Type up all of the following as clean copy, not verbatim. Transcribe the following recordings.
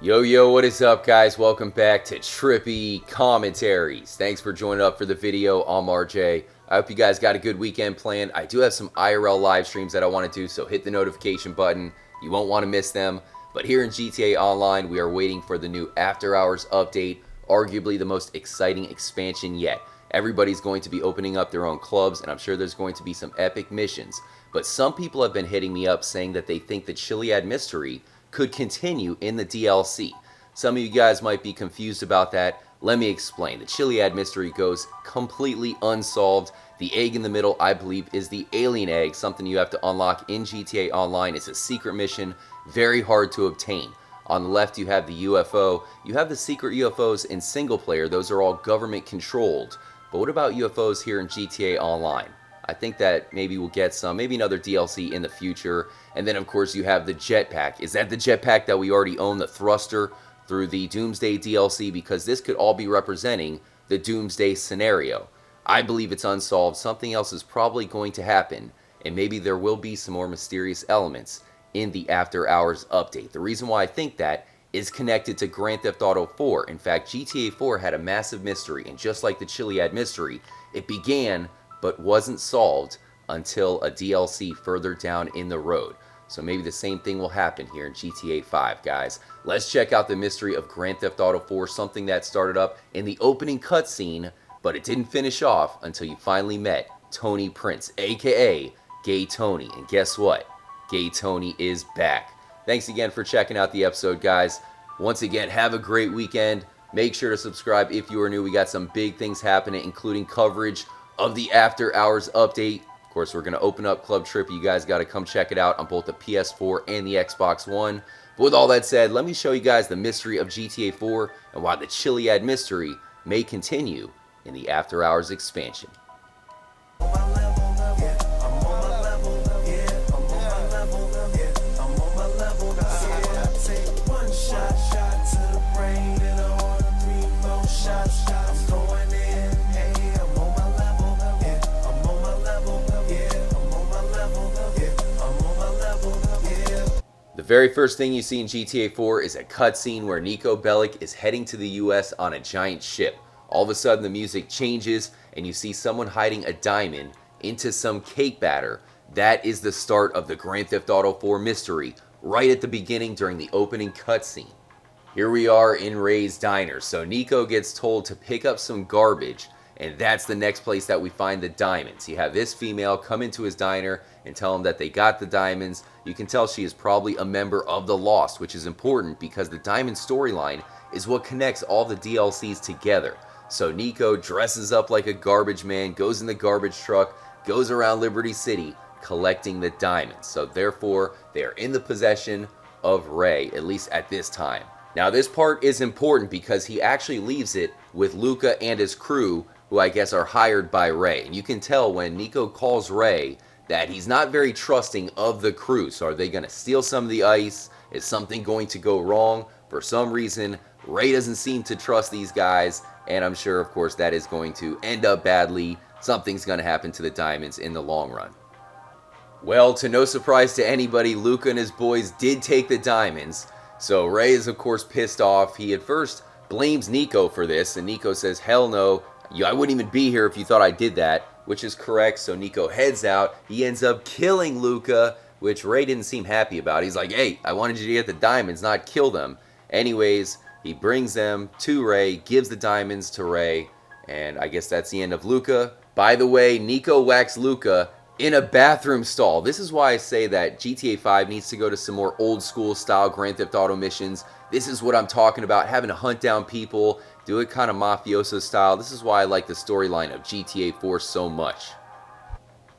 Yo, what is up, guys? Welcome back to Trippy Commentaries. Thanks for joining up for the video. I'm RJ. I hope you guys got a good weekend planned. I do have some IRL live streams that I want to do, so hit the notification button. You won't want to miss them. But here in GTA Online, we are waiting for the new After Hours update, arguably the most exciting expansion yet. Everybody's going to be opening up their own clubs, and I'm sure there's going to be some epic missions. But some people have been hitting me up saying that they think the Chiliad mystery could continue in the DLC. Some of you guys might be confused about that. Let me explain. The Chiliad mystery goes completely unsolved. The egg in the middle, I believe, is the alien egg, something you have to unlock in GTA Online. It's a secret mission, very hard to obtain. On the left, you have the UFO. You have the secret UFOs in single player. Those are all government controlled. But what about UFOs here in GTA Online? I think that maybe we'll get some, maybe another DLC in the future. And then, of course, you have the jetpack. Is that the jetpack that we already own, the thruster, through the Doomsday DLC? Because this could all be representing the Doomsday scenario. I believe it's unsolved. Something else is probably going to happen. And maybe there will be some more mysterious elements in the After Hours update. The reason why I think that is connected to Grand Theft Auto 4. In fact, GTA 4 had a massive mystery. And just like the Chiliad mystery, it began but wasn't solved until a DLC further down in the road. So maybe the same thing will happen here in GTA 5, guys. Let's check out the mystery of Grand Theft Auto 4, something that started up in the opening cutscene, but it didn't finish off until you finally met Tony Prince, aka Gay Tony. And guess what? Gay Tony is back. Thanks again for checking out the episode, guys. Once again, have a great weekend. Make sure to subscribe if you are new. We got some big things happening, including coverage of the After Hours update. Of course, we're going to open up Club Trip. You guys got to come check it out on both the PS4 and the Xbox One. But with all that said, let me show you guys the mystery of GTA 4 and why the Chiliad mystery may continue in the After Hours expansion. The very first thing you see in GTA 4 is a cutscene where Niko Bellic is heading to the US on a giant ship. All of a sudden the music changes and you see someone hiding a diamond into some cake batter. That is the start of the Grand Theft Auto 4 mystery, right at the beginning during the opening cutscene. Here we are in Ray's diner, so Niko gets told to pick up some garbage, and that's the next place that we find the diamonds. You have this female come into his diner and tell him that they got the diamonds. You can tell she is probably a member of the Lost, which is important because the diamond storyline is what connects all the DLCs together. So Niko dresses up like a garbage man, goes in the garbage truck, goes around Liberty City collecting the diamonds. So therefore, they are in the possession of Ray, at least at this time. Now this part is important because he actually leaves it with Luca and his crew, who I guess are hired by Ray. And you can tell when Niko calls Ray that he's not very trusting of the crew. So are they going to steal some of the ice? Is something going to go wrong? For some reason, Ray doesn't seem to trust these guys. And I'm sure, of course, that is going to end up badly. Something's going to happen to the diamonds in the long run. Well, to no surprise to anybody, Luca and his boys did take the diamonds. So Ray is, of course, pissed off. He at first blames Niko for this. And Niko says, hell no. I wouldn't even be here if you thought I did that, which is correct. So Niko heads out. He ends up killing Luca, which Ray didn't seem happy about. He's like, hey, I wanted you to get the diamonds, not kill them. Anyways, he brings them to Ray, gives the diamonds to Ray, and I guess that's the end of Luca. By the way, Niko whacks Luca in a bathroom stall. This is why I say that GTA 5 needs to go to some more old school style Grand Theft Auto missions. This is what I'm talking about, having to hunt down people, do it kind of mafioso style. This is why I like the storyline of GTA 4 so much.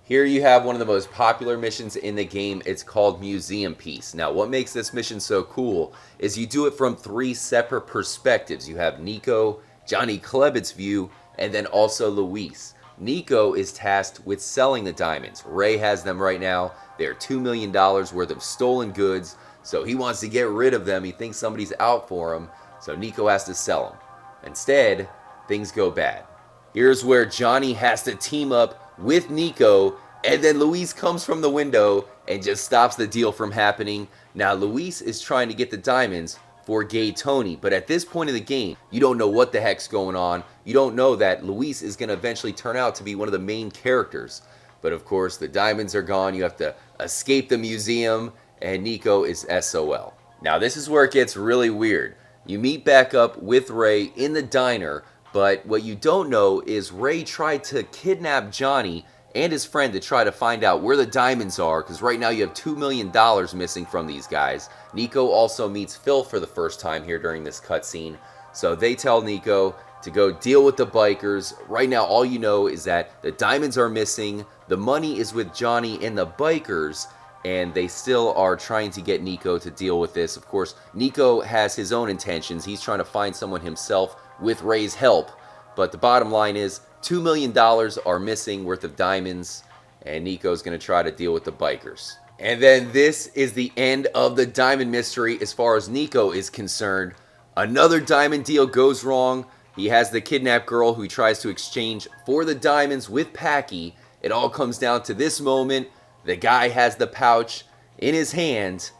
Here you have one of the most popular missions in the game. It's called Museum Piece. Now, what makes this mission so cool is you do it from 3 separate perspectives. You have Niko, Johnny Klebett's view, and then also Luis. Niko is tasked with selling the diamonds. Ray has them right now. They're $2 million worth of stolen goods, so he wants to get rid of them. He thinks somebody's out for him, so Niko has to sell them. Instead, things go bad. Here's where Johnny has to team up with Niko, and then Luis comes from the window and just stops the deal from happening. Now Luis is trying to get the diamonds for Gay Tony. But at this point in the game, you don't know what the heck's going on. You don't know that Luis is going to eventually turn out to be one of the main characters. But of course, the diamonds are gone. You have to escape the museum, and Nico is SOL. Now, this is where it gets really weird. You meet back up with Ray in the diner, but what you don't know is Ray tried to kidnap Johnny and his friend to try to find out where the diamonds are, because right now you have $2 million missing from these guys. Nico also meets Phil for the first time here during this cutscene, so they tell Nico to go deal with the bikers. Right now, all you know is that the diamonds are missing, the money is with Johnny and the bikers, and they still are trying to get Nico to deal with this. Of course, Nico has his own intentions. He's trying to find someone himself with Ray's help, but the bottom line is $2 million are missing worth of diamonds, and Nico's going to try to deal with the bikers. And then this is the end of the diamond mystery as far as Nico is concerned. Another diamond deal goes wrong. He has the kidnapped girl who he tries to exchange for the diamonds with Packy. It all comes down to this moment. The guy has the pouch in his hand,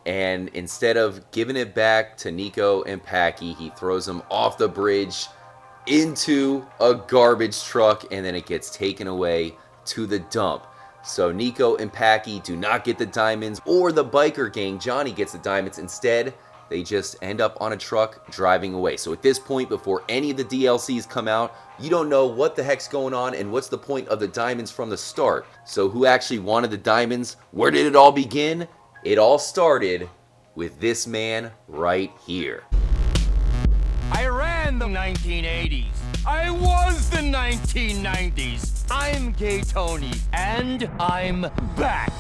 and instead of giving it back to Nico and Packy, he throws them off the bridge into a garbage truck, and then it gets taken away to the dump. So Nico and Packy do not get the diamonds, or the biker gang, Johnny, gets the diamonds. Instead, they just end up on a truck driving away. So at this point, before any of the DLCs come out, you don't know what the heck's going on and what's the point of the diamonds from the start. So who actually wanted the diamonds? Where did it all begin? It all started with this man right here. I ran the 1980s. I was the 1990s. I'm Gay Tony, and I'm back.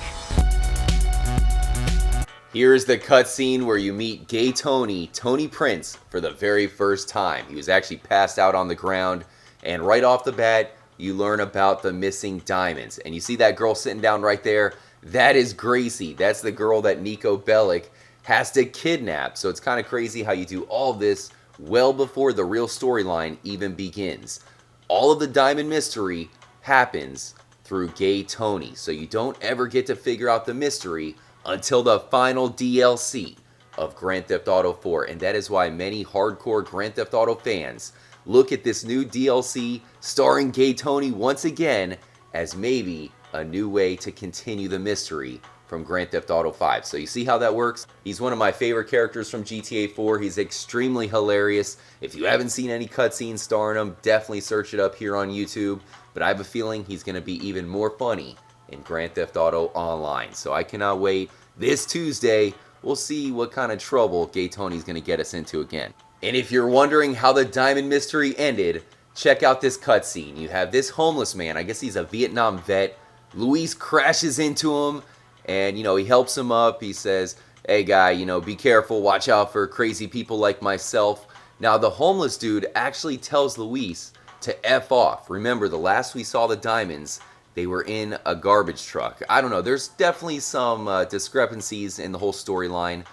Here's the cutscene where you meet Gay Tony, Tony Prince, for the very first time. He was actually passed out on the ground, and right off the bat, you learn about the missing diamonds. And you see that girl sitting down right there? That is Gracie. That's the girl that Niko Bellic has to kidnap. So it's kind of crazy how you do all this well before the real storyline even begins. All of the diamond mystery happens through Gay Tony, so you don't ever get to figure out the mystery until the final DLC of Grand Theft Auto 4, and that is why many hardcore Grand Theft Auto fans look at this new DLC starring Gay Tony once again as maybe a new way to continue the mystery from Grand Theft Auto 5. So you see how that works? He's one of my favorite characters from GTA 4. He's extremely hilarious. If you haven't seen any cutscenes starring him, definitely search it up here on YouTube. But I have a feeling he's going to be even more funny in Grand Theft Auto Online. So I cannot wait. This Tuesday, we'll see what kind of trouble Gay Tony's going to get us into again. And if you're wondering how the diamond mystery ended, check out this cutscene. You have this homeless man. I guess he's a Vietnam vet. Luis crashes into him, and, he helps him up. He says, hey, guy, be careful. Watch out for crazy people like myself. Now, the homeless dude actually tells Luis to F off. Remember, the last we saw the diamonds, they were in a garbage truck. I don't know. There's definitely some discrepancies in the whole storyline.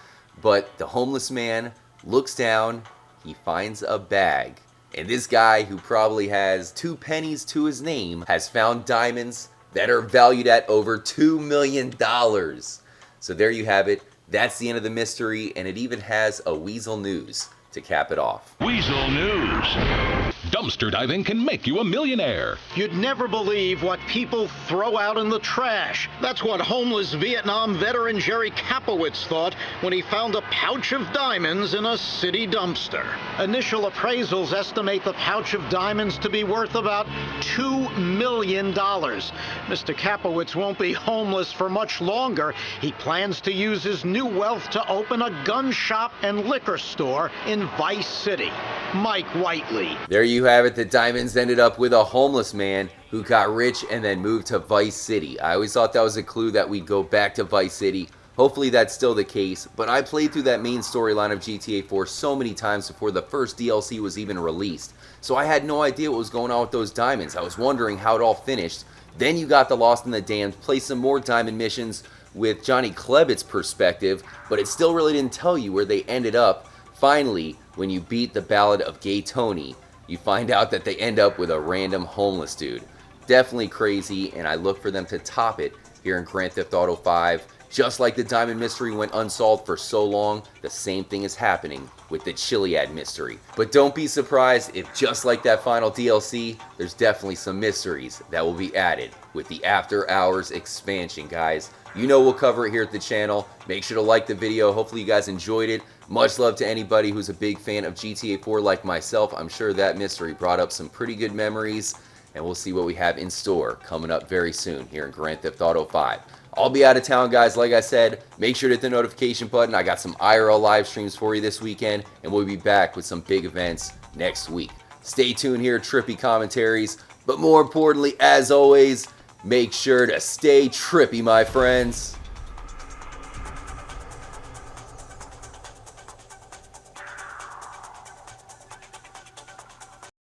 But the homeless man looks down. He finds a bag. And this guy, who probably has 2 pennies to his name, has found diamonds that are valued at over $2 million. So there you have it. That's the end of the mystery. And it even has a Weasel News to cap it off. Weasel News. Dumpster diving can make you a millionaire. You'd never believe what people throw out in the trash. That's what homeless Vietnam veteran Jerry Kapowitz thought when he found a pouch of diamonds in a city dumpster. Initial appraisals estimate the pouch of diamonds to be worth about $2 million. Mr. Kapowitz won't be homeless for much longer. He plans to use his new wealth to open a gun shop and liquor store in Vice City. Mike Whiteley. There you have it. The diamonds ended up with a homeless man who got rich and then moved to Vice City. I always thought that was a clue that we'd go back to Vice City. Hopefully that's still the case, but I played through that main storyline of GTA 4 so many times before the first DLC was even released. So I had no idea what was going on with those diamonds. I was wondering how it all finished. Then you got the Lost in the Damned, play some more diamond missions with Johnny Klebett's perspective, but it still really didn't tell you where they ended up. Finally, when you beat the Ballad of Gay Tony, you find out that they end up with a random homeless dude. Definitely crazy, and I look for them to top it here in Grand Theft Auto 5. Just like the diamond mystery went unsolved for so long, the same thing is happening with the Chiliad mystery. But don't be surprised if, just like that final DLC, there's definitely some mysteries that will be added with the After Hours expansion, guys. You know we'll cover it here at the channel. Make sure to like the video. Hopefully you guys enjoyed it. Much love to anybody who's a big fan of GTA 4 like myself. I'm sure that mystery brought up some pretty good memories, and we'll see what we have in store coming up very soon here in Grand Theft Auto 5. I'll be out of town, guys. Like I said, make sure to hit the notification button. I got some IRL live streams for you this weekend, and we'll be back with some big events next week. Stay tuned here, trippy commentaries. But more importantly, as always, make sure to stay trippy, my friends.